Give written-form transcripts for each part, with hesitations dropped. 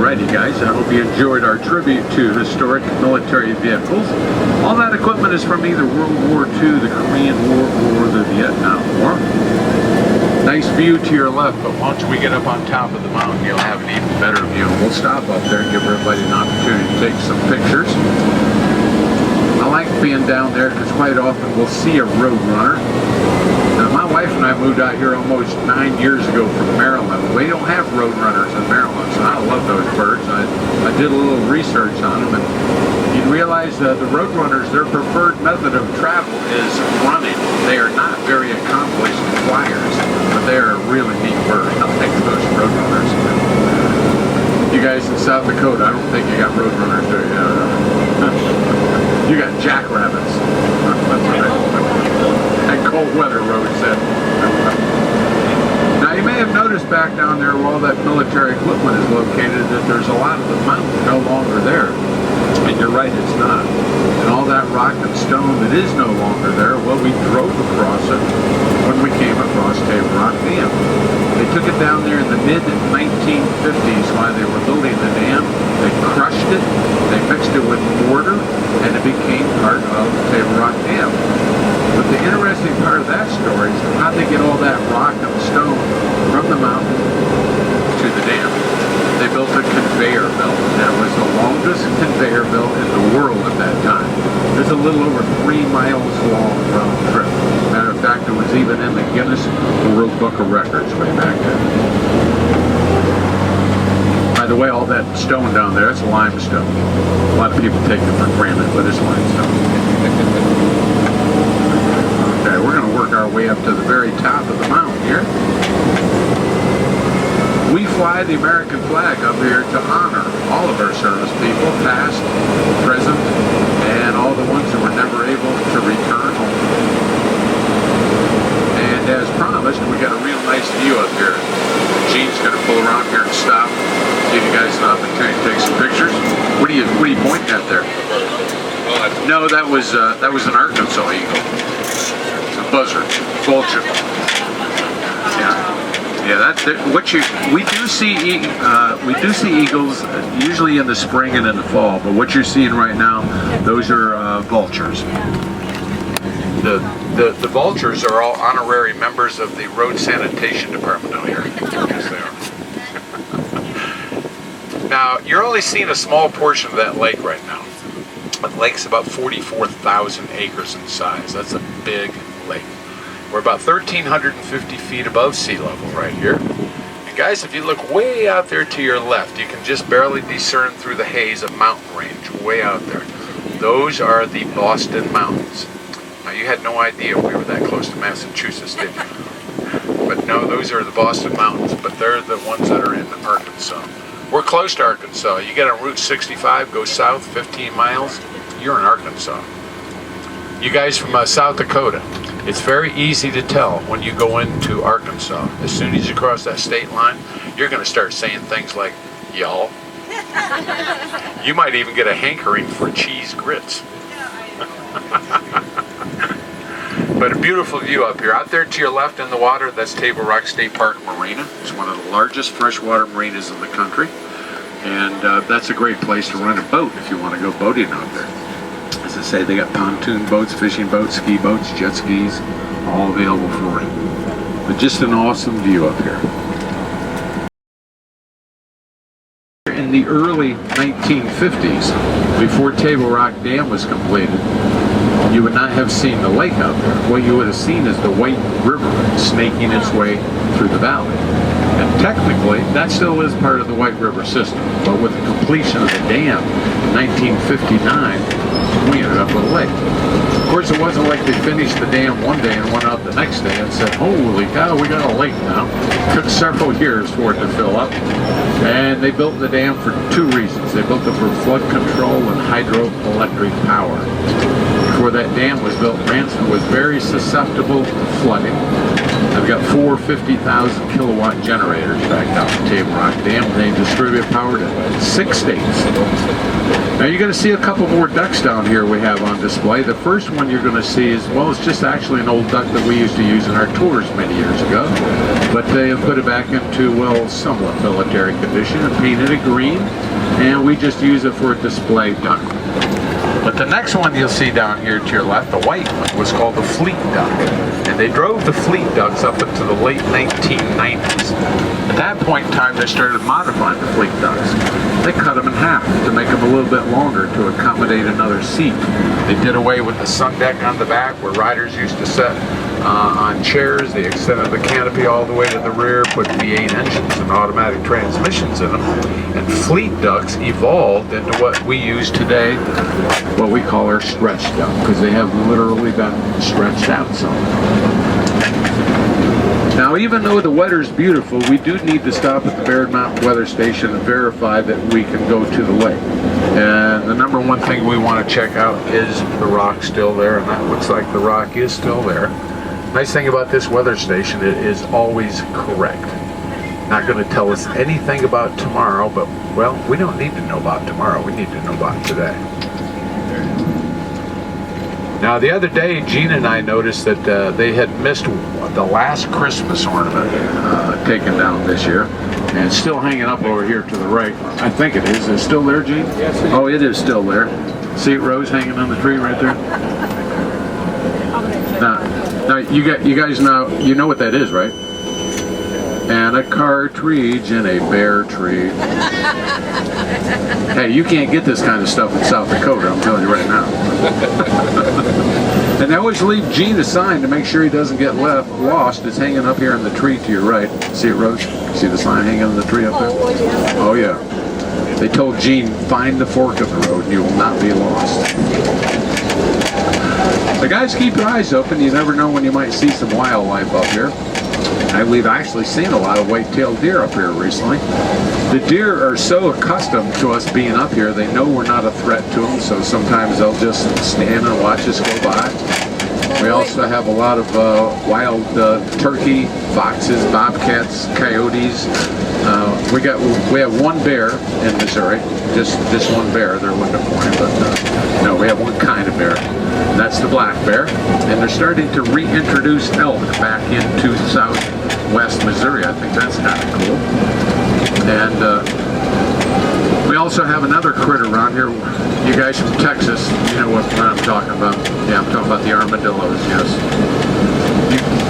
Alrighty guys, I hope you enjoyed our tribute to historic military vehicles. All that equipment is from either World War II, the Korean War, or the Vietnam War. Nice view to your left, but once we get up on top of the mountain, you'll have an even better view. We'll stop up there and give everybody an opportunity to take some pictures. I like being down there because quite often we'll see a roadrunner. Now, my wife and I moved out here almost 9 years ago from Maryland. We don't have roadrunners in Maryland, so I love those birds. I did a little research on them, and you'd realize the roadrunners, their preferred method of travel is running. They are not very accomplished flyers, but they are a really neat bird. Nothing like those roadrunners. You guys in South Dakota, I don't think you got roadrunners, do you? You got jackrabbits. That's right. And cold weather roads then. Now you may have noticed back down there where all that military equipment is located that there's a lot of the mountain no longer there. And you're right, it's not. And all that rock and stone that is no longer there, well, we drove across it when we came across Table Rock Dam. They took it down there in the mid-1950s while they were building the dam. They crushed it, they mixed it with mortar, and it became part of Table Rock Dam. But the interesting part of that story is how they get all that rock and stone from the mountain to the dam. They built a conveyor belt. That was the longest conveyor belt in the world at that time. It was a little over 3 miles long round trip. Matter of fact, it was even in the Guinness World Book of Records way back then. By the way, all that stone down there, it's limestone. A lot of people take it for granted, but it's limestone. Okay, we're going to work our way up to the very top of the mountain here. We fly the American flag up here to honor all of our service people, past, present, and all the ones that were never able to return home. And as promised, we got a real nice view up here. Gene's going to pull around here and stop, give you guys an opportunity to take some pictures. What are you pointing at there? No, that was an Arkansas eagle. A buzzard, vulture. Yeah. Yeah, we do see eagles usually in the spring and in the fall, but what you're seeing right now, those are vultures. The vultures are all honorary members of the road sanitation department out here. Yes, they are. Now, you're only seeing a small portion of that lake right now. The lake's about 44,000 acres in size. That's a big lake. We're about 1,350 feet above sea level right here. And guys, if you look way out there to your left, you can just barely discern through the haze a mountain range way out there. Those are the Boston Mountains. Now, you had no idea we were that close to Massachusetts, did you? But no, those are the Boston Mountains, but they're the ones that are in Arkansas. We're close to Arkansas. You get on Route 65, go south 15 miles, you're in Arkansas. You guys from South Dakota, it's very easy to tell when you go into Arkansas. As soon as you cross that state line, you're going to start saying things like, y'all. You might even get a hankering for cheese grits. But a beautiful view up here. Out there to your left in the water, that's Table Rock State Park Marina. It's one of the largest freshwater marinas in the country. And that's a great place to rent a boat if you want to go boating out there. As I say, they got pontoon boats, fishing boats, ski boats, jet skis, all available for you. But just an awesome view up here. In the early 1950s, before Table Rock Dam was completed, you would not have seen the lake out there. What you would have seen is the White River snaking its way through the valley. And technically, that still is part of the White River system. But with the completion of the dam in 1959, we ended up with a lake. Of course, it wasn't like they finished the dam one day and went out the next day and said, holy cow, we got a lake now. It took several years for it to fill up. And they built the dam for 2 reasons. They built it for flood control and hydroelectric power. Before that dam was built, Branson was very susceptible to flooding. I've got four 50,000 kilowatt generators back down in Table Rock Dam. They distribute power to 6 states. Now you're going to see a couple more ducks down here we have on display. The first one you're going to see is, well, it's just actually an old duck that we used to use in our tours many years ago. But they have put it back into, well, somewhat military condition and painted it green. And we just use it for a display duck. But the next one you'll see down here to your left, the white one, was called the fleet duck. And they drove the fleet ducks up into the late 1990s. At that point in time, they started modifying the fleet ducks. They cut them in half to make them a little bit longer to accommodate another seat. They did away with the sun deck on the back where riders used to sit on chairs. They extended the canopy all the way to the rear, put V8 engines and automatic transmissions in them. And fleet ducks evolved into what we use today, what we call our stretch duck, because they have literally been stretched out some. Now, even though the weather's beautiful, we do need to stop at the Baird Mountain Weather Station and verify that we can go to the lake. And the number one thing we want to check out is the rock still there, and that looks like the rock is still there. Nice thing about this weather station, it is always correct. Not going to tell us anything about tomorrow, but, well, we don't need to know about tomorrow. We need to know about today. Now, the other day, Gene and I noticed that they had missed the last Christmas ornament taken down this year. And it's still hanging up over here to the right. I think it is. Is it still there, Gene? Yes. Oh, it is still there. See it, Rose, hanging on the tree right there? Now you guys you know what that is, right? And a cartridge in a bear tree. Hey, you can't get this kind of stuff in South Dakota, I'm telling you right now. And they always leave Gene a sign to make sure he doesn't get lost. It's hanging up here in the tree to your right. See it, Rose? See the sign hanging on the tree up there? Oh, yeah. They told Gene, find the fork of the road and you will not be lost. The guys, keep your eyes open. You never know when you might see some wildlife up here. We've actually seen a lot of white-tailed deer up here recently. The deer are so accustomed to us being up here, they know we're not a threat to them, so sometimes they'll just stand and watch us go by. We also have a lot of wild turkey, foxes, bobcats, coyotes. We have one bear in Missouri, just one bear. They're one to point, but no, we have one kind of bear. That's the black bear, and they're starting to reintroduce elk back into southwest Missouri. I think that's kind of cool. And we also have another critter around here. You guys from Texas, you know what I'm talking about. Yeah, I'm talking about the armadillos, yes.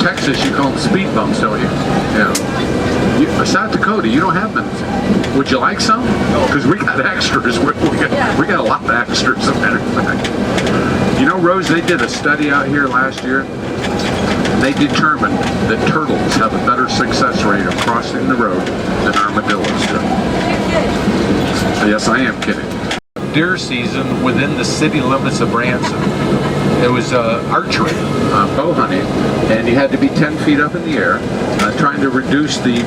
Texas, you call them speed bumps, don't you? Yeah. South Dakota, you don't have them. Would you like some? Because we got extras. We got a lot of extras, as a matter of fact. You know, Rose, they did a study out here last year. They determined that turtles have a better success rate of crossing the road than armadillos do. Yes, I am kidding. Deer season within the city limits of Branson. It was archery, bow hunting, and you had to be 10 feet up in the air, trying to reduce the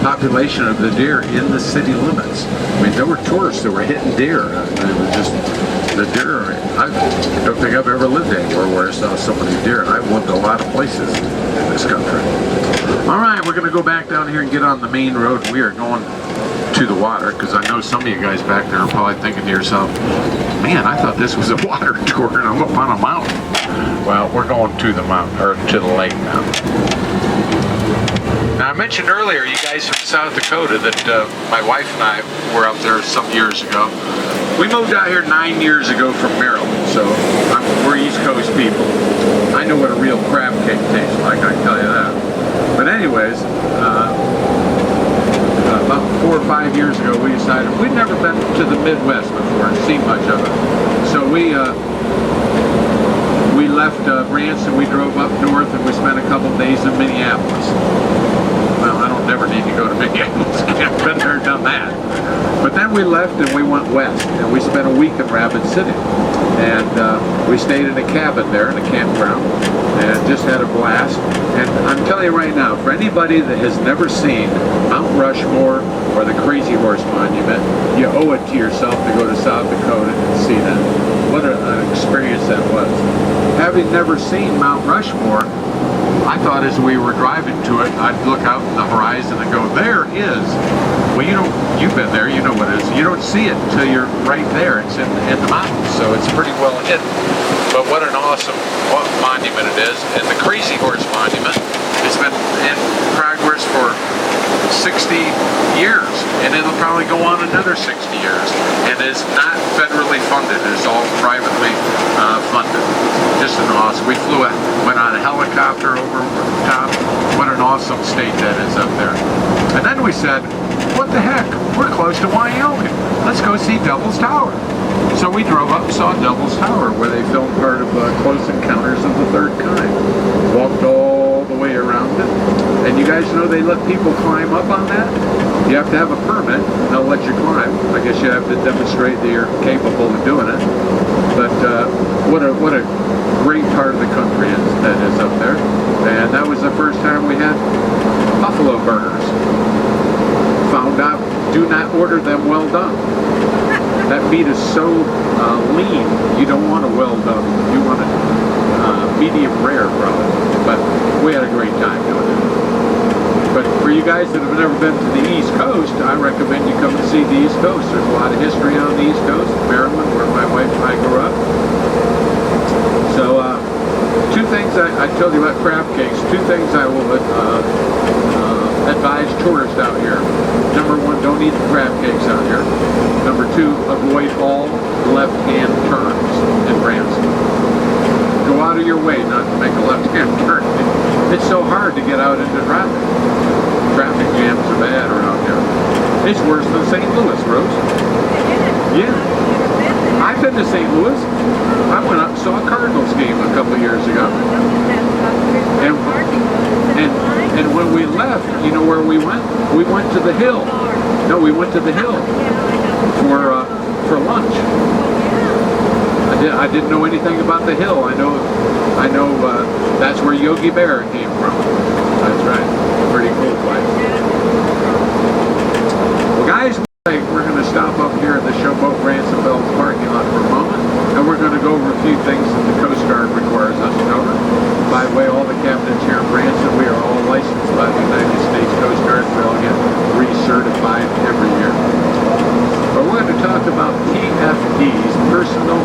population of the deer in the city limits. I mean, there were tourists that were hitting deer. It was just the deer. I don't think I've ever lived anywhere where I saw so many deer, and I've lived a lot of places in this country. All right, we're going to go back down here and get on the main road. We are going to the water, because I know some of you guys back there are probably thinking to yourself, man, I thought this was a water tour and I'm up on a mountain. Well, we're going to the mountain, or to the lake now. Now, I mentioned earlier, you guys from South Dakota, that my wife and I were up there some years ago. We moved out here 9 years ago from Maryland, so we're East Coast people. I know what a real crab cake tastes like, I can tell you that. But anyways, about 4 or 5 years ago, we decided we'd never been to the Midwest before and seen much of it. So we left Branson, we drove up north, and we spent a couple days in Minneapolis. Well, I don't never need to go to Minneapolis. I've been there, done that. But then we left and we went west, and we spent a week in Rapid City. And we stayed in a cabin there in a campground, and just had a blast. And I'm telling you right now, for anybody that has never seen Mount Rushmore or the Crazy Horse Monument, you owe it to yourself to go to South Dakota and see that. What an experience that was. Having never seen Mount Rushmore, I thought as we were driving to it, I'd look out in the horizon and go, there is. Well, you've been there, you know what it is. You don't see it until you're right there. It's in the mountains, so it's pretty well hidden. But what an awesome monument it is. And the Crazy Horse Monument has been in progress for 60 years, and it'll probably go on another 60 years, and is not federally funded. It's all privately funded. Just an awesome. We went on a helicopter over the top. What an awesome state that is up there. And then we said, what the heck? We're close to Wyoming. Let's go see Devil's Tower. So we drove up and saw Devil's Tower, where they filmed part of Close Encounters of the Third Kind. Walked all the way around it. And you guys know they let people climb up on that? You have to have a permit, and they'll let you climb. I guess you have to demonstrate that you're capable of doing it. But what a great part of the country that is up there. And that was the first time we had buffalo burgers. Found out, do not order them well done. That meat is so lean, you don't want it well done. You want it medium rare, probably. But we had a great time doing it. But for you guys that have never been to the East Coast, I recommend you come and see the East Coast. There's a lot of history on the East Coast, Maryland, where my wife and I grew up. So, two things I told you about crab cakes. Two things I will advise tourists out here. Number one, don't eat the crab cakes out here. Number two, avoid all left-hand turns in Branson. Go out of your way not to make a left-hand turn. It's so hard to get out into traffic. Traffic jams are bad around here. It's worse than St. Louis, Rose. Yeah. I've been to St. Louis. I went up and saw a Cardinals game a couple of years ago. And when we left, you know where we went? We went to the Hill. No, we went to the Hill for lunch. I didn't know anything about the Hill. I know that's where Yogi Baird came from. That's right. Pretty cool place. Well, guys, we're going to stop up here at the Showboat Branson Bells parking lot for a moment, and we're going to go over a few things that the Coast Guard requires us to cover. By the way, all the captains here in Branson, we are all licensed by the United States Coast Guard. We all get recertified every year. But we're going to talk about PFDs, personal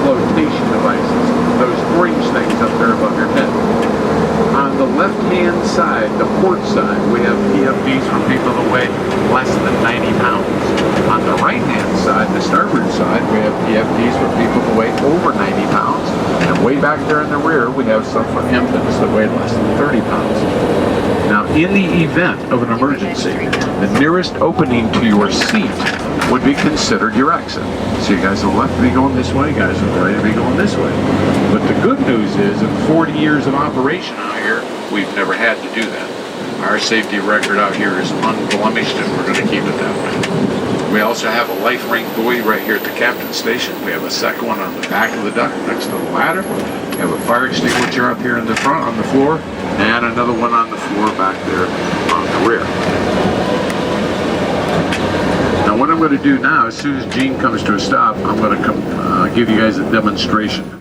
flotation devices, those orange things up there above your head. On the left-hand side, the port side, we have PFDs for people that weigh less than 90 pounds. On the right-hand side, the starboard side, we have PFDs for people that weigh over 90 pounds. And way back there in the rear, we have some for infants that weigh less than 30 pounds. Now, in the event of an emergency, the nearest opening to your seat would be considered your exit. So you guys on the left be going this way, guys on the right be going this way. But the good news is, in 40 years of operation out here, we've never had to do that. Our safety record out here is unblemished, and we're going to keep it that way. We also have a life ring buoy right here at the captain's station. We have a second one on the back of the duct next to the ladder. We have a fire extinguisher up here in the front on the floor, and another one on the floor back there on the rear. Now what I'm going to do now, as soon as Gene comes to a stop, I'm going to give you guys a demonstration.